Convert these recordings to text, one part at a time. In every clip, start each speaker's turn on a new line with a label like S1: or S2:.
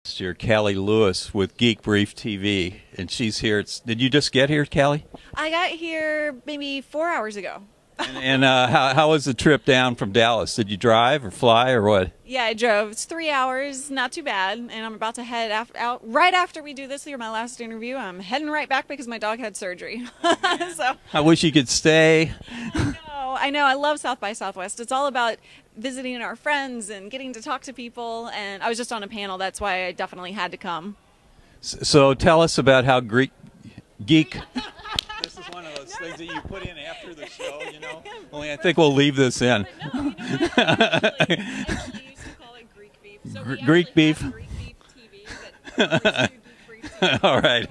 S1: Here, Callie Lewis with Geek Brief TV, and she's here. Did you just get here, Callie?
S2: I got here maybe 4 hours ago.
S1: And how was the trip down from Dallas? Did you drive or fly or what?
S2: Yeah, I drove. It's 3 hours, not too bad. And I'm about to head out right after we do this here, my last interview. I'm heading right back because my dog had surgery. So
S1: I wish you could stay.
S2: I know. I love South by Southwest. It's all about visiting our friends and getting to talk to people. And I was just on a panel. That's why I definitely had to come.
S1: So tell us about how geek. This is one of those things that you put in after the show, you know. Only I think we'll leave this in.
S2: No, you know what? I used to call it Greek beef. So
S1: Greek beef.
S2: Greek beef TV, but Geek Brief TV.
S1: All right.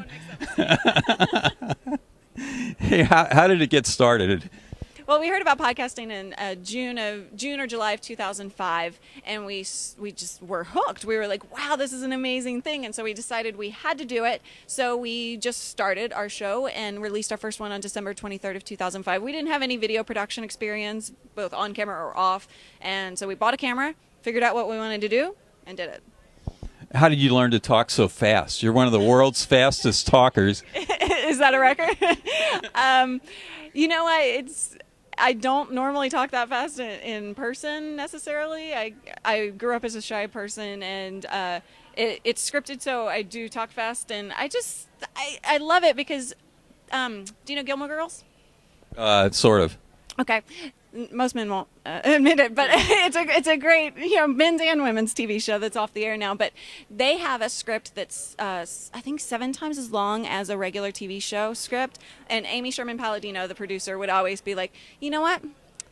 S1: Hey, how did it get started?
S2: Well, we heard about podcasting in June or July of 2005, and we just were hooked. We were like, wow, this is an amazing thing. And so we decided we had to do it. So we just started our show and released our first one on December 23rd of 2005. We didn't have any video production experience, both on camera or off. And so we bought a camera, figured out what we wanted to do, and did it.
S1: How did you learn to talk so fast? You're one of the world's fastest talkers.
S2: Is that a record? You know what? I don't normally talk that fast in person necessarily. I grew up as a shy person, and it's scripted, so I do talk fast, and I love it because do you know Gilmore Girls?
S1: Sort of.
S2: Okay. Most men won't admit it, but it's a great, men's and women's TV show that's off the air now. But they have a script that's I think 7 times as long as a regular TV show script. And Amy Sherman Palladino, the producer, would always be like, you know what?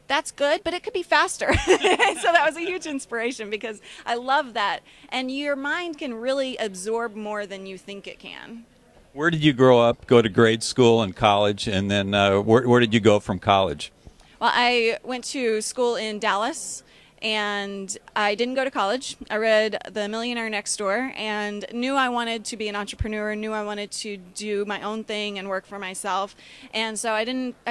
S2: That's good, but it could be faster. So that was a huge inspiration because I love that. And your mind can really absorb more than you think it can.
S1: Where did you grow up, go to grade school and college, and then where did you go from college?
S2: Well, I went to school in Dallas, and I didn't go to college. I read The Millionaire Next Door and knew I wanted to be an entrepreneur, knew I wanted to do my own thing and work for myself. And so I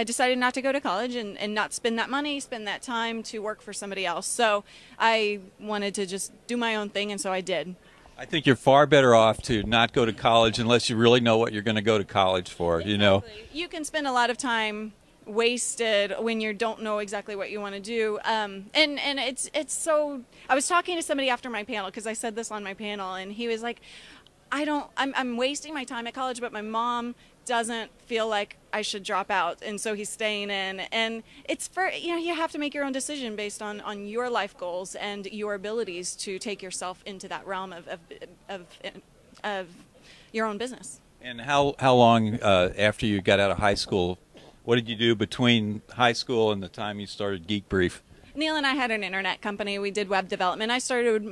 S2: decided not to go to college and not spend that money, spend that time to work for somebody else. So I wanted to just do my own thing, and so I did.
S1: I think you're far better off to not go to college unless you really know what you're going to go to college for,
S2: Exactly.
S1: You know.
S2: You can spend a lot of time wasted when you don't know exactly what you want to do, and it's so. I was talking to somebody after my panel because I said this on my panel, and he was like, I'm wasting my time at college, but my mom doesn't feel like I should drop out, and so he's staying in. And it's for, you have to make your own decision based on your life goals and your abilities to take yourself into that realm of your own business.
S1: And how long after you got out of high school, what did you do between high school and the time you started Geek Brief?
S2: Neil and I had an internet company. We did web development. I started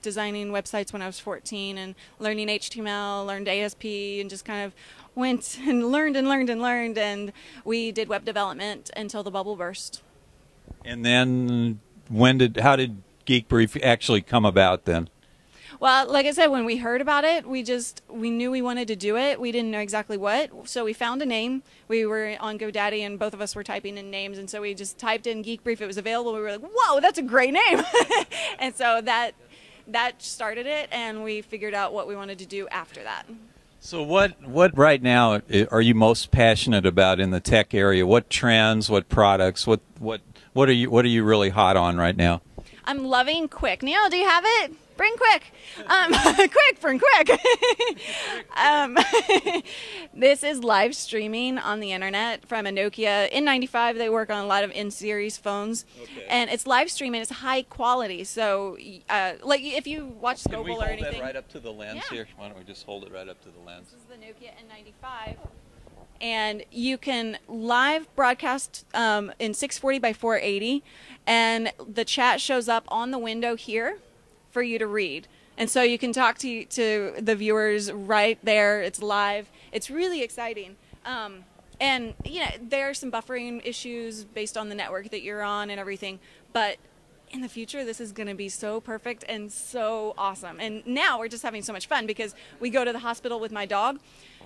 S2: designing websites when I was 14 and learning HTML, learned ASP, and just kind of went and learned, and we did web development until the bubble burst.
S1: And then how did Geek Brief actually come about then?
S2: Well, like I said, when we heard about it, we knew we wanted to do it. We didn't know exactly what, so we found a name. We were on GoDaddy, and both of us were typing in names, and so we just typed in Geek Brief. It was available. We were like, whoa, that's a great name. And so that started it, and we figured out what we wanted to do after that.
S1: So what right now are you most passionate about in the tech area? What trends, what products, what are you really hot on right now?
S2: I'm loving Quick. Neil, do you have it? Bring Quick. Bring Quick. This is live streaming on the internet from a Nokia N95. They work on a lot of N-series phones. Okay. And it's live streaming. It's high quality. So, like if you watch Scopal or anything.
S1: Can we hold that right up to the lens here? Why don't we just hold it right up to the lens?
S2: This is the Nokia N95. And you can live broadcast in 640 by 480, and the chat shows up on the window here for you to read. And so you can talk to the viewers right there. It's live. It's really exciting. And there are some buffering issues based on the network that you're on and everything, but in the future, this is going to be so perfect and so awesome. And now we're just having so much fun because we go to the hospital with my dog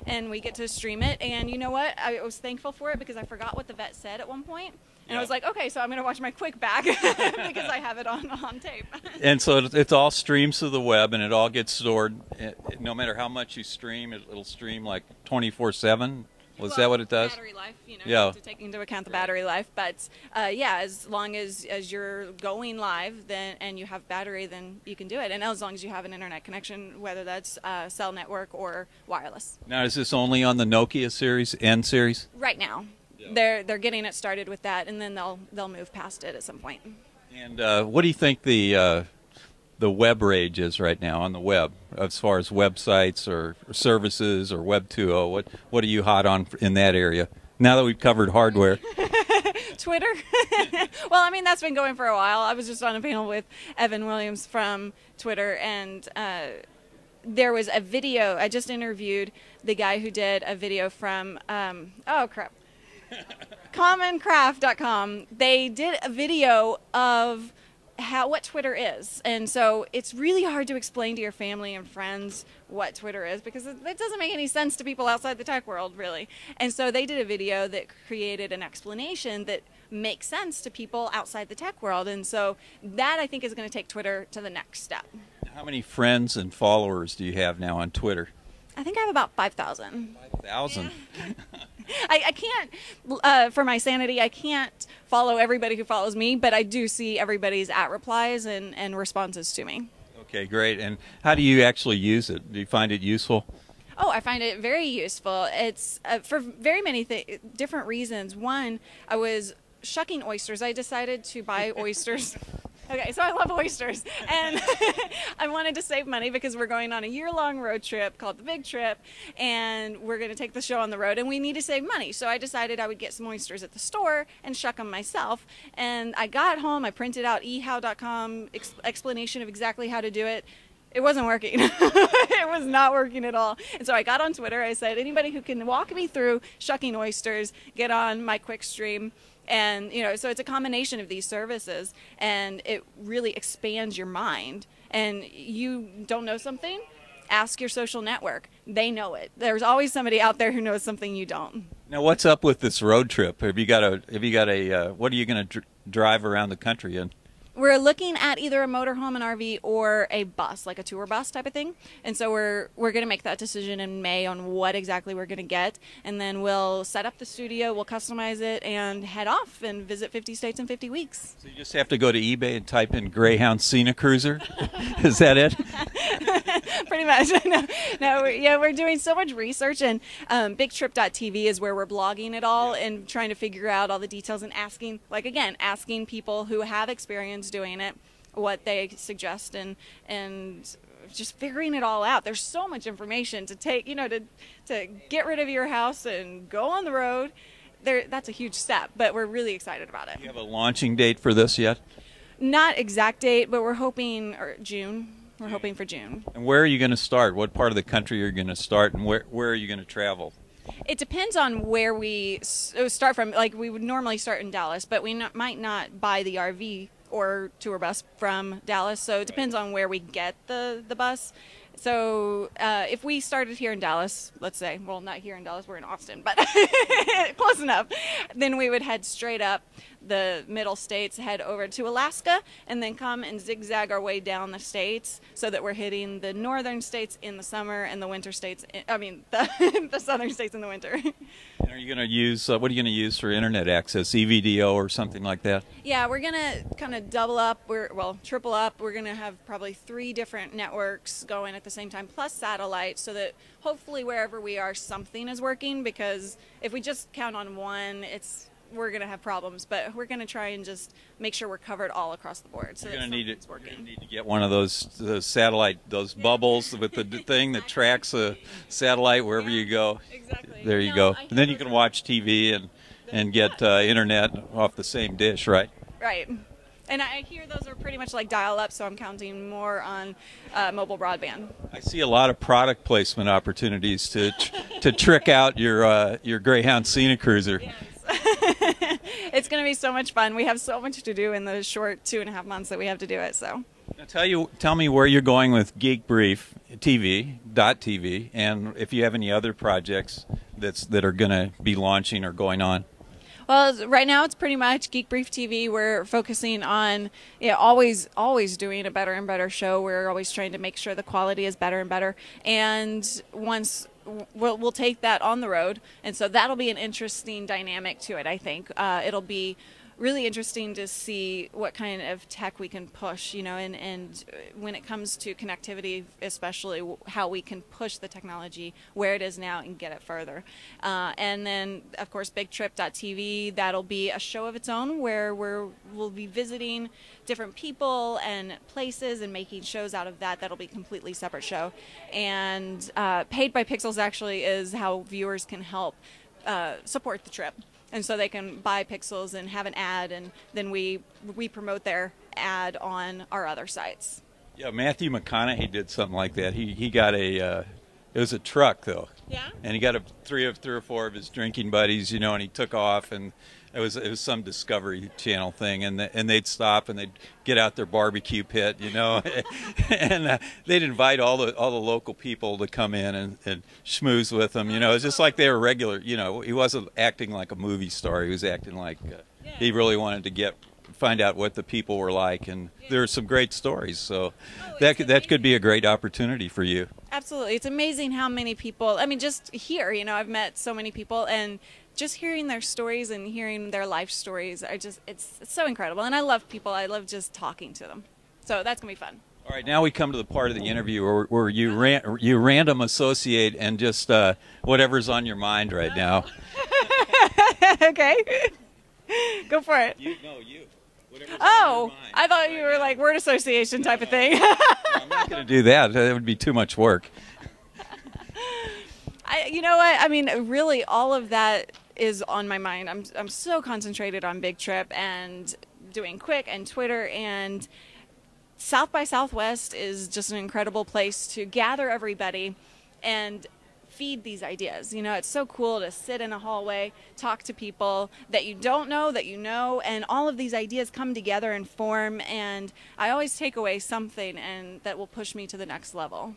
S2: and we get to stream it. And you know what? I was thankful for it because I forgot what the vet said at one point. And I was like, okay, so I'm going to watch my quick back because I have it on tape.
S1: And so it's all streams to the web, and it all gets stored. No matter how much you stream, it'll stream like 24/7. Was that what it does?
S2: Battery life, you know,
S1: Yeah.
S2: you have to take into account the battery life. But yeah, as long as you're going live, then and you have battery, then you can do it. And as long as you have an internet connection, whether that's cell network or wireless.
S1: Now, is this only on the Nokia series, N series?
S2: Right now, they're getting it started with that, and then they'll move past it at some point.
S1: And what do you think the web rage is right now on the web, as far as websites or services or Web 2.0? What are you hot on in that area? Now that we've covered hardware.
S2: Twitter. Well, I mean, that's been going for a while. I was just on a panel with Evan Williams from Twitter, and there was a video. I just interviewed the guy who did a video from, oh crap, commoncraft.com. They did a video of what Twitter is, and so it's really hard to explain to your family and friends what Twitter is because it doesn't make any sense to people outside the tech world, really. And so they did a video that created an explanation that makes sense to people outside the tech world, and so that I think is going to take Twitter to the next step.
S1: How many friends and followers do you have now on Twitter?
S2: I think I have about 5,000.
S1: 5,000?
S2: Yeah. I can't, for my sanity, I can't follow everybody who follows me, but I do see everybody's @replies and responses to me.
S1: Okay, great. And how do you actually use it? Do you find it useful?
S2: Oh, I find it very useful. It's for very many different reasons. One, I was shucking oysters. I decided to buy oysters. Okay, so I love oysters, and I wanted to save money because we're going on a year-long road trip called the Big Trip, and we're going to take the show on the road, and we need to save money. So I decided I would get some oysters at the store and shuck them myself. And I got home, I printed out ehow.com explanation of exactly how to do it. It wasn't working. It was not working at all. And so I got on Twitter. I said, anybody who can walk me through shucking oysters, get on my quick stream. And, you know, so it's a combination of these services, and it really expands your mind. And you don't know something, ask your social network. They know it. There's always somebody out there who knows something you don't.
S1: Now, what's up with this road trip? Have you got a what are you going to drive around the country in?
S2: We're looking at either a motorhome, an RV, or a bus, like a tour bus type of thing. And so we're going to make that decision in May on what exactly we're going to get. And then we'll set up the studio, we'll customize it, and head off and visit 50 states in 50 weeks.
S1: So you just have to go to eBay and type in Greyhound Scenic Cruiser? Is that it?
S2: Pretty much. No, yeah, we're doing so much research, and bigtrip.tv is where we're blogging it all and trying to figure out all the details and asking, like, again, asking people who have experience doing it what they suggest, and just figuring it all out. There's so much information to take, you know, to get rid of your house and go on the road. That's a huge step, but we're really excited about it.
S1: Do you have a launching date for this yet?
S2: Not exact date, but we're hoping June. We're hoping for June.
S1: And where are you going to start? What part of the country are you going to start, and where are you going to travel?
S2: It depends on where we start from. Like, we would normally start in Dallas, but we might not buy the RV or tour bus from Dallas, so it depends on where we get the bus. So if we started here in Dallas, let's say, well, not here in Dallas, we're in Austin, but close enough, then we would head straight up the middle states, head over to Alaska, and then come and zigzag our way down the states so that we're hitting the northern states in the summer and the winter states, the southern states in the winter.
S1: And are you going to use, what are you going to use for internet access, EVDO or something like that?
S2: Yeah, we're going to kind of double up, triple up. We're going to have probably 3 different networks going at the same time, plus satellite, so that hopefully wherever we are, something is working, because if we just count on one, we're going to have problems, but we're going to try and just make sure we're covered all across the board. So
S1: you're going to need to get one of those satellite, those bubbles with the thing that tracks a satellite wherever you go.
S2: Exactly.
S1: There you go. And then you can watch TV and get internet off the same dish, right?
S2: Right. And I hear those are pretty much like dial-up, so I'm counting more on mobile broadband.
S1: I see a lot of product placement opportunities to trick out your Greyhound Scenic Cruiser.
S2: Yes. It's going to be so much fun. We have so much to do in the short 2.5 months that we have to do it. So,
S1: now tell me where you're going with Geek Brief TV, and if you have any other projects that are going to be launching or going on.
S2: Well, right now it's pretty much Geek Brief TV. We're focusing on always doing a better and better show. We're always trying to make sure the quality is better and better. And once we'll take that on the road, and so that'll be an interesting dynamic to it. I think it'll be really interesting to see what kind of tech we can push, and when it comes to connectivity, especially how we can push the technology where it is now and get it further. And then, of course, BigTrip.tv, that'll be a show of its own where we'll be visiting different people and places and making shows out of that. That'll be a completely separate show. And Paid by Pixels actually is how viewers can help support the trip. And so they can buy pixels and have an ad, and then we promote their ad on our other sites.
S1: Yeah, Matthew McConaughey did something like that. He got it was a truck though.
S2: Yeah.
S1: And he got three or four of his drinking buddies, and he took off, and it was some Discovery Channel thing, and they'd stop and they'd get out their barbecue pit, and they'd invite all the local people to come in and schmooze with them. It was just like they were regular. He wasn't acting like a movie star. He was acting like he really wanted to find out what the people were like, and there are some great stories. So that could be a great opportunity for you.
S2: Absolutely, it's amazing how many people. I mean, just here, I've met so many people, and just hearing their stories and hearing their life stories, it's so incredible. And I love people. I love just talking to them. So that's going to be fun.
S1: All right, now we come to the part of the interview where you random associate and just whatever's on your mind right now.
S2: Okay. Go for it.
S1: You. Whatever's on your mind
S2: I thought you were like word association type of thing.
S1: No, I'm not going to do that. That would be too much work.
S2: You know what? I mean, really, all of that is on my mind. I'm so concentrated on Big Trip and doing Quick and Twitter, and South by Southwest is just an incredible place to gather everybody and feed these ideas. It's so cool to sit in a hallway, talk to people that you don't know, that you know, and all of these ideas come together and form, and I always take away something and that will push me to the next level.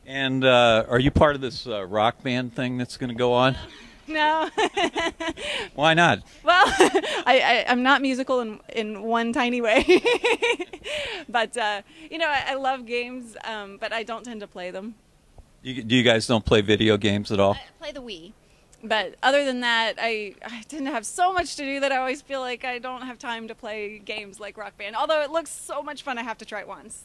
S1: And are you part of this rock band thing that's going to go on?
S2: No.
S1: Why not?
S2: Well, I'm not musical in one tiny way. But, I love games, but I don't tend to play them.
S1: You guys don't play video games at all?
S2: I play the Wii. But other than that, I tend to have so much to do that I always feel like I don't have time to play games like Rock Band. Although it looks so much fun, I have to try it once.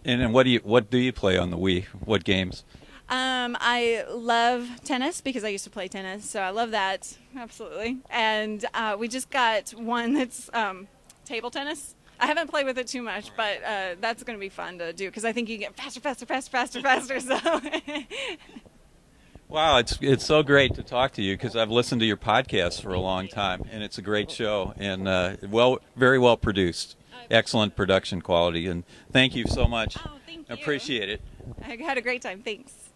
S1: And what do you play on the Wii? What games?
S2: I love tennis because I used to play tennis, so I love that, absolutely. And we just got one that's table tennis. I haven't played with it too much, but that's going to be fun to do because I think you get faster. So.
S1: Wow, it's so great to talk to you because I've listened to your podcast for a long time, and it's a great show and very well produced. Excellent production quality, and thank you so much.
S2: Oh, thank you.
S1: Appreciate it.
S2: I had a great time. Thanks.